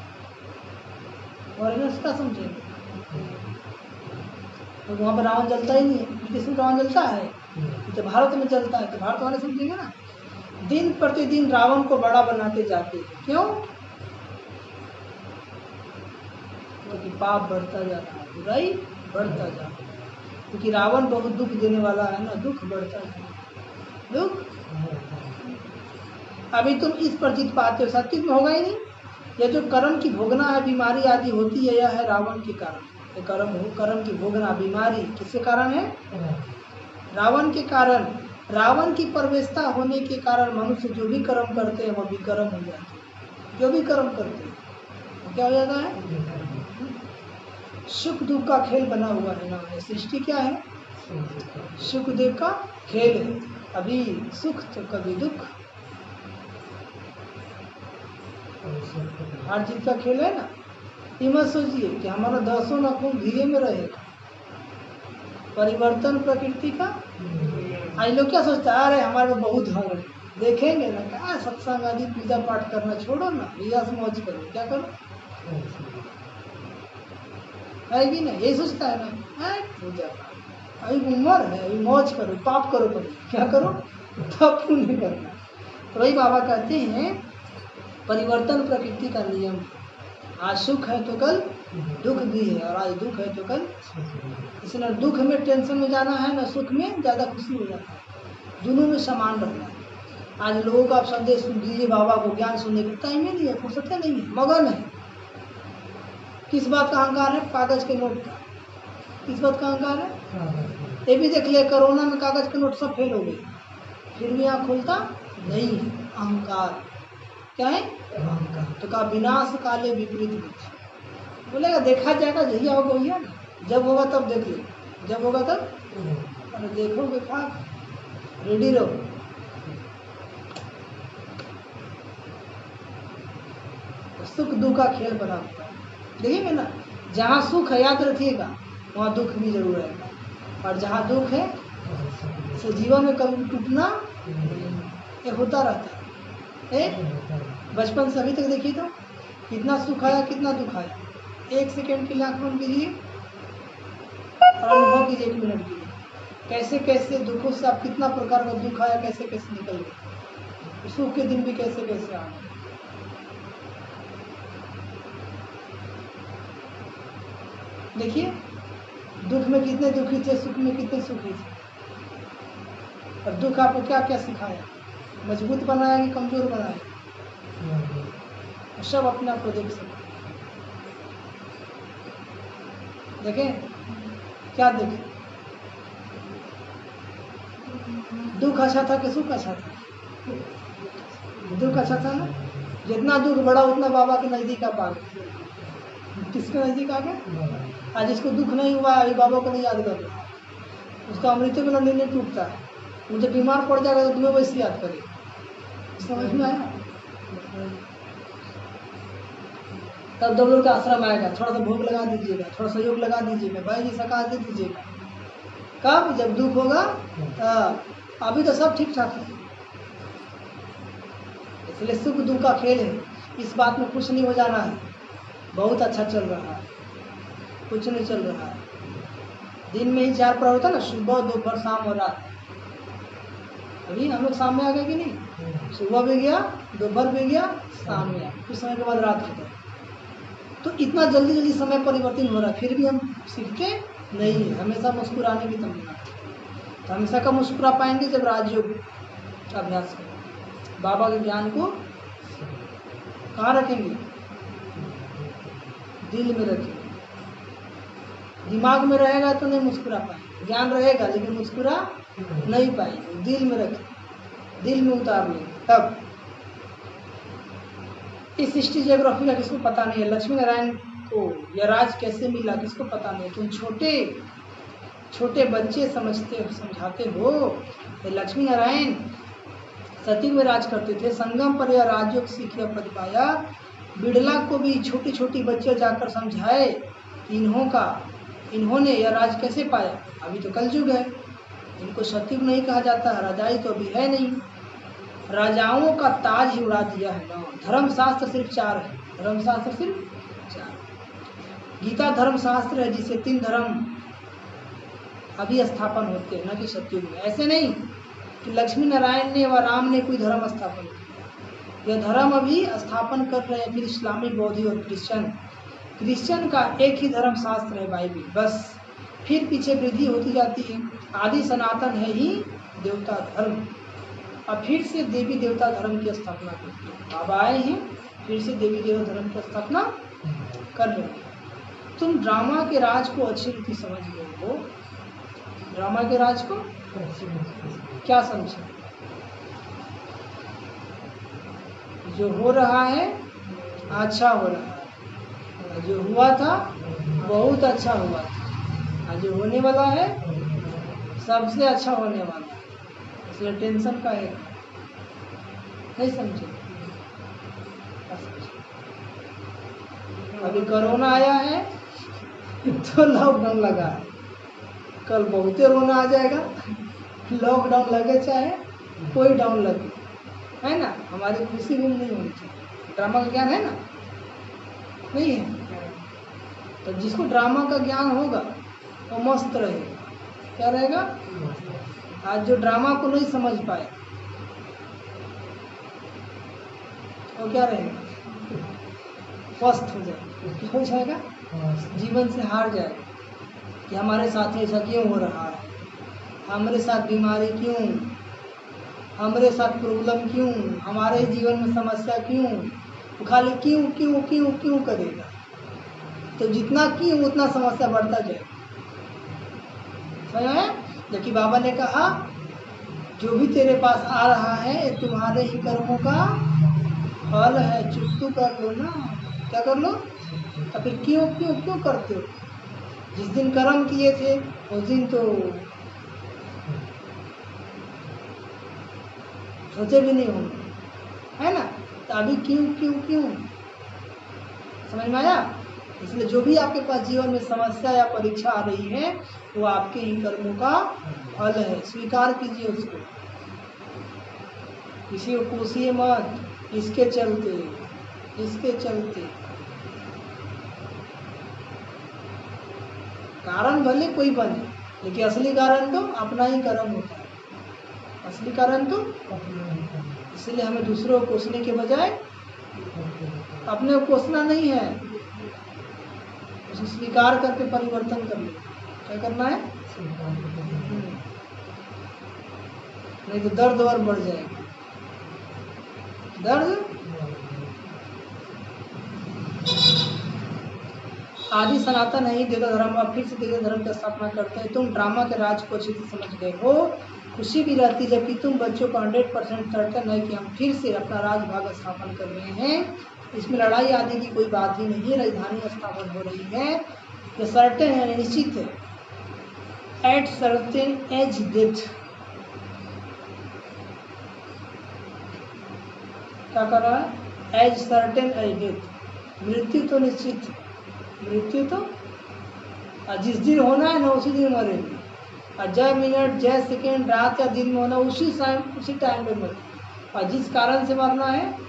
फॉरेनर्स क्या समझेंगे? तो वहाँ पर रावण जलता ही नहीं है। विदेश में रावण जलता है तो भारत में जलता है, तो भारत वाले समझेंगे ना। दिन प्रतिदिन रावण को बड़ा बनाते जाते हैं। क्यों? क्योंकि पाप बढ़ता जा रहा है, बुराई बढ़ता जा रहा है। क्योंकि रावण बहुत दुख देने वाला है ना, दुख बढ़ता है, दुख। अभी तुम इस पर जीत पाते हो, सत्य में होगा ही नहीं। यह जो कर्म की भोगना है, बीमारी आदि होती है, यह है रावण के कारण। ये कर्म की भोगना बीमारी किसके कारण है? रावण के कारण। रावण की परवेशता होने के कारण मनुष्य जो भी कर्म करते हैं वो विकर्म हो जाते हैं। जो भी कर्म करते हैं वो क्या हो जाता है? सुख दुख का खेल बना हुआ है ना। सृष्टि क्या है? सुख दुख का खेल है। अभी सुख तो कभी दुख, हर चीज का खेल है ना। ये मत सोचिए कि हमारा 10 नाखून धीरे में रहेगा। परिवर्तन प्रकृति का। आज लोग क्या सोचता है, अरे हमारे में बहुत धन है, देखेंगे ना क्या सत्संग आदि पूजा पाठ करना छोड़ो ना, रियाज मौज करो। क्या करो? है कि नहीं? यही सोचता है ना, पूजा पाठ अभी उम्र है, अभी मौज करो, पाप करो पहले। क्या करो? पाप पुण्य करना। तो वही बाबा कहते हैं परिवर्तन प्रकृति का नियम। आज सुख है तो कल दुख भी है, और आज दुख है तो कल। इसलिए दुख में टेंशन में जाना है ना, सुख में ज़्यादा खुशी हो जाता है। दोनों में समान रहना है। आज लोगों को आप संदेश सुन दीजिए, बाबा को ज्ञान सुनने की टाइम ही नहीं है, फुर्सत नहीं है, मगन है। किस बात का अहंकार है? कागज के नोट का। किस बात का अहंकार है? ये भी देख लिया, कोरोना में कागज के नोट सब फेल हो गए, फिर भी आँख खुलता नहीं है। अहंकार क्या है? अहंकार। तो कहा विनाश काले विपरीत बुद्धि। बोलेगा देखा जाएगा, जहिया होगा वही ना, जब होगा तब देख लो, जब होगा तब। अरे देखोगे खा, रेडी रहो। सुख दुख का खेल बना हुआ है। देखिएगा ना, जहाँ सुख है याद रखिएगा वहाँ दुख भी जरूर रहेगा, और जहाँ दुख है तो जीवन में कभी टूटना ये होता रहता है। बचपन से अभी तक देखिए तो कितना सुख आया, कितना दुख आया। 1 सेकेंड के लिए आँख बंद कीजिए और अनुभव कीजिए 1 मिनट के लिए, कैसे कैसे दुखों से आप कितना प्रकार का दुख आया, कैसे कैसे निकल गए, सुख के दिन भी कैसे कैसे आ गए। देखिए दुख में कितने दुखी थे, सुख में कितने सुखी थे। और दुख आपको क्या क्या सिखाया, मजबूत बनाया कि कमजोर बनाया? सब अपने आप को देख सकते। देखें क्या देखें? दुख अच्छा था कि सुख अच्छा था? दुख अच्छा था ना। जितना दुख बढ़ा उतना बाबा के नज़दीक आप आ गए। किसके नज़दीक आ गए? आज जिसको दुख नहीं हुआ अभी बाबा को नहीं याद कर रहा, उसका अमृत में नहीं टूटता है। मुझे बीमार पड़ जाएगा तो तुम्हें वैसे याद करेगा। समझ में आया? तब दौड़ के आश्रम आएगा, थोड़ा सा भोग लगा दीजिएगा, थोड़ा सहयोग लगा दीजिएगा, भाई जी सकाश दे दीजिएगा। कब? जब दुख होगा तब। अभी तो सब ठीक ठाक है। इसलिए सुख दुख का खेल है, इस बात में कुछ नहीं हो जाना है। बहुत अच्छा चल रहा है, कुछ नहीं चल रहा है। दिन में ही 4 प्रहर होता है ना, सुबह दोपहर शाम और रात। अभी हम लोग शाम में आ गए कि नहीं? सुबह भी गया, दोपहर भी गया, शाम में आ, कुछ समय के बाद रात होता है। तो इतना जल्दी जल्दी समय परिवर्तन हो रहा है, फिर भी हम सीखते नहीं है। हमेशा मुस्कुराने की तमन्ना, तो हमेशा कब मुस्कुरा पाएंगे? जब राजयोग अभ्यास करें। बाबा के ज्ञान को कहाँ रखेंगे? दिल में रखेंगे। दिमाग में रहेगा तो नहीं मुस्कुरा पाएंगे, ज्ञान रहेगा लेकिन मुस्कुरा नहीं पाएंगे। दिल में रखें, दिल में उतार लेंगे तब। इस हिस्ट्री जियोग्राफी का किसको पता नहीं है? लक्ष्मी नारायण को यह राज कैसे मिला किसको पता नहीं? तुम छोटे छोटे बच्चे समझाते हो। लक्ष्मी नारायण सती में राज करते थे, संगम पर यह राजयोग सीख या पद पाया। बिड़ला को भी छोटी छोटी बच्चे जाकर समझाए कि इन्होंने यह राज कैसे पाया। अभी तो कलयुग है, इनको सतयुग नहीं कहा जाता है, राजाई तो अभी है नहीं। राजाओं का ताज ही उड़ा दिया है ना। धर्मशास्त्र सिर्फ 4 है, धर्मशास्त्र सिर्फ 4। गीता धर्मशास्त्र है जिससे 3 धर्म अभी स्थापन होते हैं, न कि सतयुग में। ऐसे नहीं कि लक्ष्मी नारायण ने व राम ने कोई धर्म स्थापन किया। यह धर्म अभी स्थापन कर रहे हैं फिर इस्लामी, बौद्धी और क्रिश्चियन का एक ही धर्म शास्त्र है, बाइबिल, बस। फिर पीछे वृद्धि होती जाती है। आदि सनातन है ही देवता धर्म। अब फिर से देवी देवता धर्म की स्थापना करते हैं। अब आए हैं, फिर से देवी देवता धर्म की स्थापना कर रहे हैं। तुम ड्रामा के राज को अच्छी रीति समझ गए हो। ड्रामा के राज को क्या समझे? जो हो रहा है अच्छा हो रहा है, जो हुआ था बहुत अच्छा हुआ था, जो होने वाला है सबसे अच्छा होने वाला है। इसलिए टेंशन का है, नहीं समझे? अभी कोरोना आया है तो लॉकडाउन लगा है, कल बहुते रोना आ जाएगा। लॉकडाउन लगे चाहे कोई डाउन लगे, है ना। हमारी खुशी गुम नहीं होनी चाहिए। ड्रामा का ज्ञान है ना? नहीं है तो जिसको ड्रामा का ज्ञान होगा वो मस्त रहेगा। क्या रहेगा? आज जो ड्रामा को नहीं समझ पाए वो क्या रहेगा? पस्त हो जाएगा। क्या हो जाएगा? जीवन से हार जाएगा कि हमारे साथ ऐसा क्यों हो रहा है, हमारे साथ बीमारी क्यों, हमारे साथ प्रॉब्लम क्यों, हमारे जीवन में समस्या क्यों। वो खाली क्यों क्यों क्यों क्यों करेगा। तो जितना क्यों उतना समस्या बढ़ता जाएगा। समझ आया? जबकि बाबा ने कहा जो भी तेरे पास आ रहा है तुम्हारे ही कर्मों का फल है, चुप तो कर लो ना। क्या कर लो? तो फिर क्यों क्यों क्यों करते हो? जिस दिन कर्म किए थे उस दिन तो सोचे भी नहीं होंगे, है ना। तो अभी क्यों क्यों क्यों? समझ में आया? इसलिए जो भी आपके पास जीवन में समस्या या परीक्षा आ रही है वो आपके ही कर्मों का फल है। स्वीकार कीजिए उसको, किसी को कोसिए मत। इसके चलते कारण भले कोई बने लेकिन असली कारण तो अपना ही कर्म होता है। असली कारण तो इसलिए हमें दूसरों को कोसने के बजाय अपने को कोसना नहीं है, उसे स्वीकार करके परिवर्तन कर ले। क्या करना है? नहीं तो दर्द और बढ़ जाएगा। दर्द आदि सनातन है ही देवता धर्म। अब फिर से देवता धर्म की स्थापना करते हैं। तुम ड्रामा के राज को अच्छी से समझ गए हो। खुशी भी रहती जबकि तुम बच्चों को 100% सर्टन है कि हम फिर से अपना राजभाग स्थापन कर रहे हैं। इसमें लड़ाई आदि की कोई बात ही नहीं है, राजधानी स्थापन हो रही है। ये सर्टन है, निश्चित है। एट सर्टेन एज डेथ, क्या कर रहा है? एज सर्टेन एज डेथ, मृत्यु तो निश्चित है, मृत्यु तो जिस दिन होना है ना उसी दिन मरेंगे। और जय मिनट जय सेकेंड रात या दिन में होना उसी टाइम पे मरे। और जिस कारण से मरना है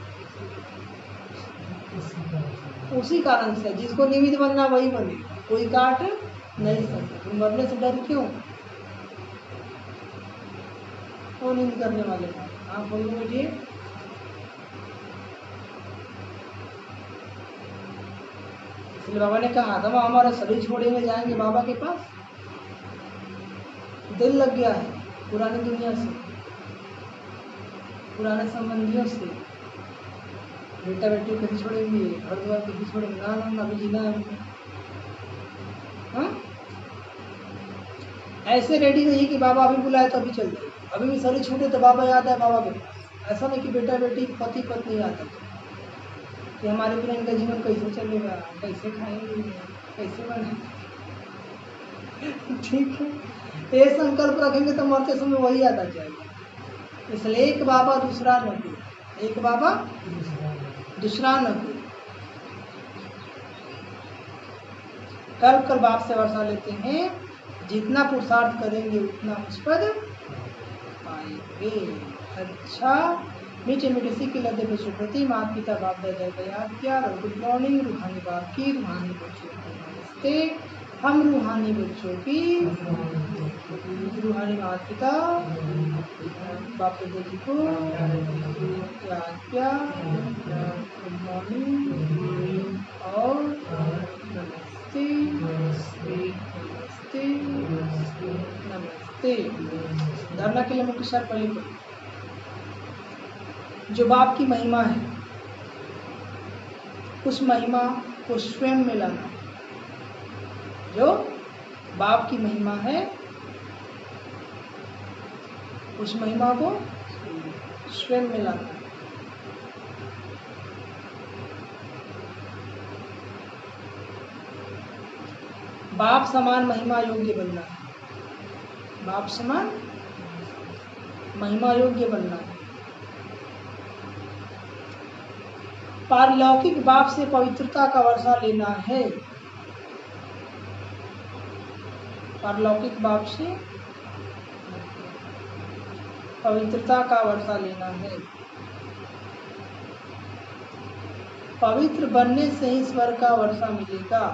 उसी कारण से, जिसको निमित्त बनना वही बने, कोई काट नहीं सकता। तुम मरने से डर क्यों? वो नींद करने वाले का। हाँ बोलो बेटिए। इसलिए बाबा ने कहा था हमारा शरीर छोड़ेंगे जाएंगे बाबा के पास। दिल लग गया है पुरानी दुनिया से, पुराने संबंधियों से। बेटा बेटी कभी छोड़ेंगे, घर द्वार कभी छोड़ेंगे? ना ना, अभी जीना है। हाँ, ऐसे रेडी नहीं कि बाबा अभी बुलाए तो अभी चल जाए, अभी भी शरीर छूटे तो बाबा याद है बाबा के पास। ऐसा नहीं कि बेटा बेटी पति पत्नी याद है कि हमारे बिना इनका जीवन कैसे चलेगा, कैसे खाएंगे, कैसे बनेंगे। ठीक है, ये संकल्प रखेंगे तो मरते समय वही याद आ जाएगा। इसलिए एक बाबा दूसरा न कोई, एक बाबा दूसरा न कोई। कल बाप से वर्षा लेते हैं, जितना पुरुषार्थ करेंगे उतना उस पर पाएंगे। अच्छा, मीठे मीठे सीख लगे बच्चों प्रति माता पिता बाप दादा का याद किया। और गुड मॉर्निंग रूहानी बाप की, रूहानी बच्चों को नमस्ते। हम रूहानी बच्चों की, रूहानी माता पिता बाप दादा जी को याद किया। गुड मॉर्निंग और नमस्ते नमस्ते नमस्ते नमस्ते। धरना के लिए मुख्य शर्त पहले पढ़ो। जो बाप की महिमा है उस महिमा को स्वयं में लाना। जो बाप की महिमा है उस महिमा को स्वयं में लाना। बाप समान महिमा योग्य बनना है, बाप समान महिमा योग्य बनना है। पारलौकिक बाप से पवित्रता का वर्षा लेना है, पारलौकिक बाप से पवित्रता का वर्षा लेना है। पवित्र बनने से ही स्वर्ग का वर्षा मिलेगा।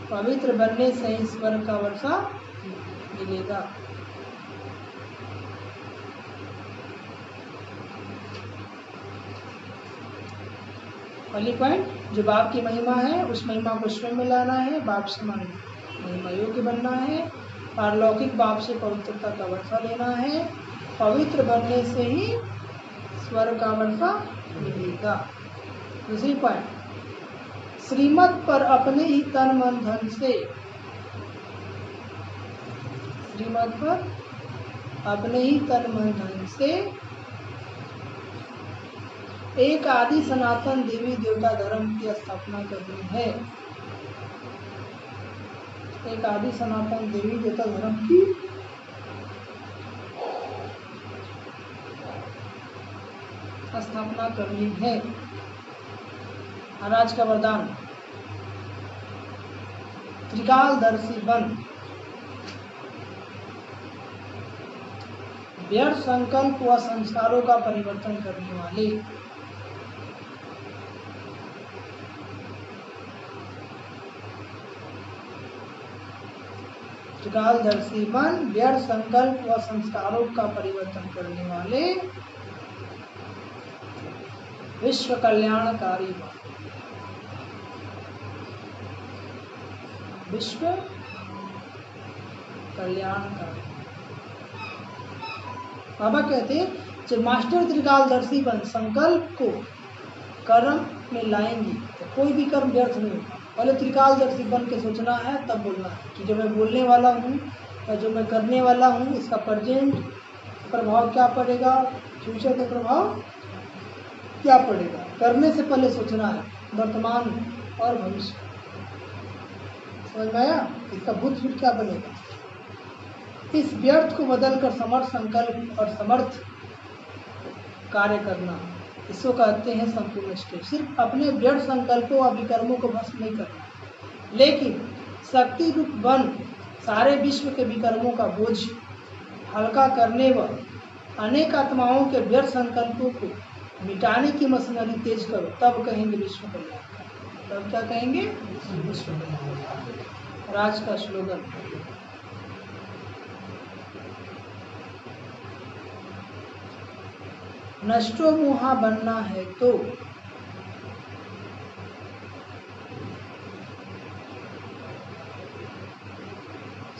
पवित्र बनने से ही स्वर्ग का वर्षा मिलेगा। पहली पॉइंट, जो बाप की महिमा है उस महिमा को स्वयं में लाना है, बाप समान महिमा योग्य बनना है, पारलौकिक बाप से पवित्रता का वर्षा लेना है। पवित्र बनने से ही स्वर्ग का वर्षा मिलेगा। दूसरी पॉइंट, श्रीमत पर अपने ही तन मन धन से, श्रीमत पर अपने ही तन मन धन से एक आदि सनातन देवी देवता धर्म की स्थापना करनी है। एक आदि सनातन देवी देवता धर्म की स्थापना करनी है। और आज का वरदान, त्रिकालदर्शी बन, व्यर्थ संकल्प व संस्कारों का परिवर्तन करने वाले। त्रिकालदर्शी बन, व्यर्थ संकल्प व संस्कारों का परिवर्तन करने वाले, विश्व कल्याणकारी बन। विश्व कल्याणकारी। बाबा कहते हैं जब मास्टर त्रिकालदर्शी बन संकल्प को कर्म में लाएंगे तो कोई भी कर्म व्यर्थ नहीं होगा। पहले त्रिकालदर्शी बन के सोचना है, तब बोलना है कि जो मैं बोलने वाला हूँ या जो मैं करने वाला हूँ इसका प्रेजेंट प्रभाव क्या पड़ेगा, फ्यूचर का प्रभाव क्या पड़ेगा। करने से पहले सोचना है वर्तमान और भविष्य। समझ में आया? इसका बुद्ध क्या बनेगा। इस व्यर्थ को बदलकर समर्थ संकल्प और समर्थ कार्य करना, इसको कहते हैं संपूर्ण स्टेज। सिर्फ अपने व्यर्थ संकल्पों और विकर्मों को भस्म नहीं करना, लेकिन शक्ति रूप बन सारे विश्व के विकर्मों का बोझ हल्का करने व अनेक आत्माओं के व्यर्थ संकल्पों को मिटाने की मशीनरी तेज करो, तब कहेंगे विश्व कल्याण। तब क्या कहेंगे? विश्व कल्याण। राज का स्लोगन। नष्टो मुहा बनना है तो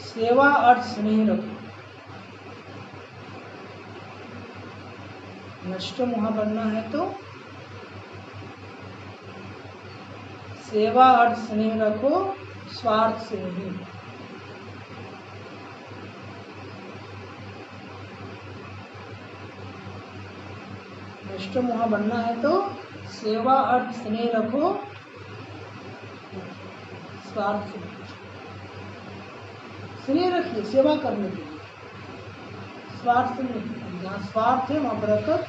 सेवा अर्थ स्नेह रखो। नष्टो मुहा बनना है तो सेवा अर्थ स्नेह रखो, स्वार्थ से नहीं। नष्टो मुहा बनना है तो सेवा अर्थ स्नेह रखो, स्वार्थ से नहीं। स्नेह रखिए सेवा करने के लिए, स्वार्थ से नहीं। जहाँ स्वार्थ है वहाँ बरकत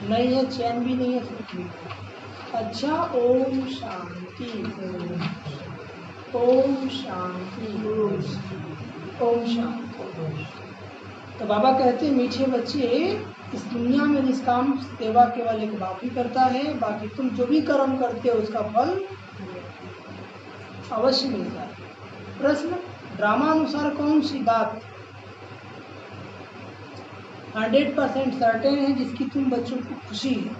नहीं है, चैन भी नहीं है, सुख भी नहीं। अच्छा, ओम शांति, ओम शांति, ओम शांति। तो बाबा कहते हैं मीठे बच्चे, इस दुनिया में निष्काम सेवा केवल एक बाप ही करता है, बाकी तुम जो भी कर्म करते हो उसका फल अवश्य मिलता है। प्रश्न, ड्रामानुसार कौन सी बात 100% सर्टेन है जिसकी तुम बच्चों को खुशी है?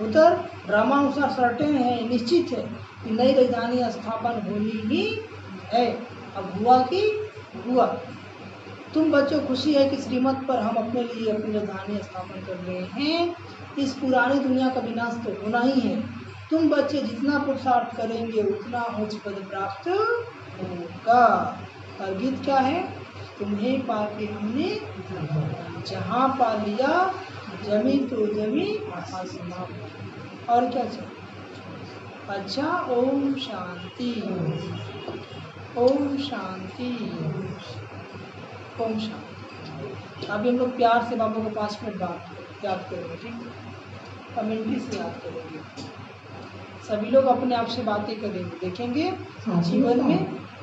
उत्तर, ड्रामानुसार सर्टेन है, निश्चित है कि नई राजधानी स्थापन होनी ही है। अब हुआ कि हुआ। तुम बच्चों खुशी है कि श्रीमत पर हम अपने लिए अपनी राजधानी स्थापन कर रहे हैं। इस पुरानी दुनिया का विनाश तो होना ही है। तुम बच्चे जितना पुरुषार्थ करेंगे उतना उच्च पद प्राप्त होगा। और गीत क्या है? तुम्हें पाके हमने जहाँ पा लिया, जमी तो जमी आसमां। और क्या चाहिए? अच्छा, ओम शांति, ओम शांति, ओम शांति। अभी हम लोग प्यार से बाबा को 5 मिनट बाद याद करेंगे, ठीक है? कमेंट्री से याद करेंगे। सभी लोग अपने आप से बातें करेंगे, देखेंगे जीवन में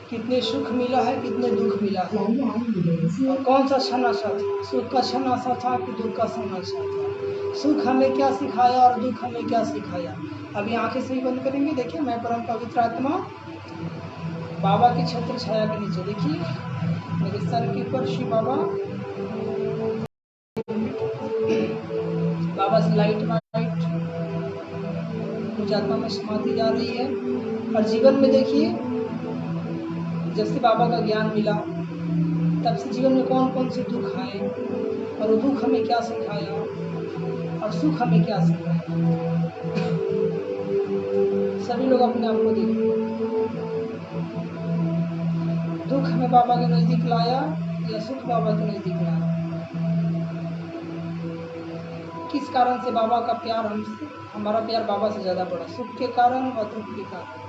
कितने सुख मिला है, कितने दुख मिला है, और कौन सा क्षण आशा था, सुख का क्षण आशा था कि दुख का क्षण आशा था। सुख हमें क्या सिखाया और दुख हमें क्या सिखाया। अभी आंखें सही बंद करेंगे। देखिए, मैं परम पवित्र आत्मा बाबा की छत्र छाया के नीचे, देखिए मेरे सर के ऊपर शिव बाबा, बाबा से लाइट कुछ आत्मा में समाधि जा रही है। और जीवन में देखिए, जब से बाबा का ज्ञान मिला तब से जीवन में कौन कौन से दुख आए, और वो दुख हमें क्या सिखाया और सुख हमें क्या सिखाया। सभी लोग अपने आप को देखें। दुख हमें बाबा के नजदीक लाया या सुख बाबा के नजदीक लाया? किस कारण से बाबा का प्यार हमसे, हमारा प्यार बाबा से ज्यादा बढ़ा? सुख के कारण और दुख के कारण।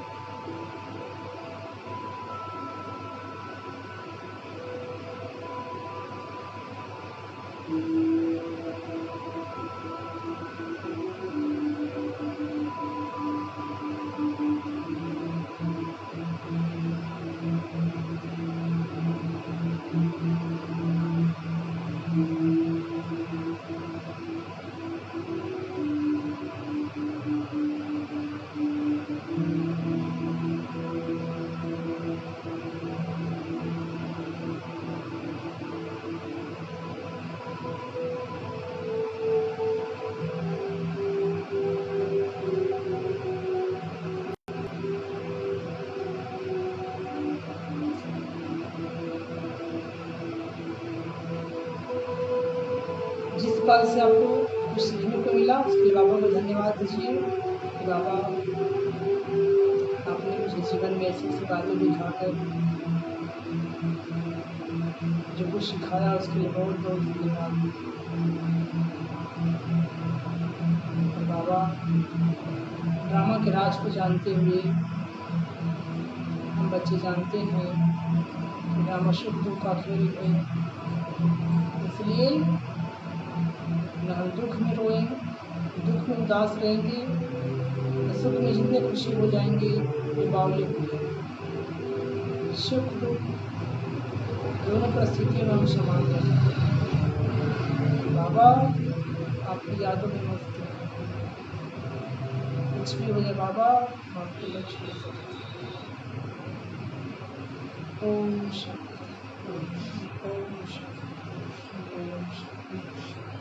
पल से आपको कुछ सीखने को मिला, उसके लिए बाबा को धन्यवाद दीजिए कि बाबा आपने मुझे जीवन में ऐसी ऐसी बातें दिखाकर जो कुछ सिखाया उसके लिए बहुत बहुत धन्यवाद। और बाबा ड्रामा के राज को जानते हुए हम बच्चे जानते हैं कि ड्रामा सुख दुख का खेल है, इसलिए न हम दुख में रोएंगे, दुख में उदास रहेंगे, न सुख में जितने खुशी हो जाएंगे ये बावले होंगे। सुख दुख दोनों परिस्थितियों में हम समान रहेंगे। बाबा आपकी यादों में मस्त हैं, कुछ भी हो जाए बाबा हम आपको नहीं छोड़ सकते। ओम शांति, ओम शांति, ओम शांति।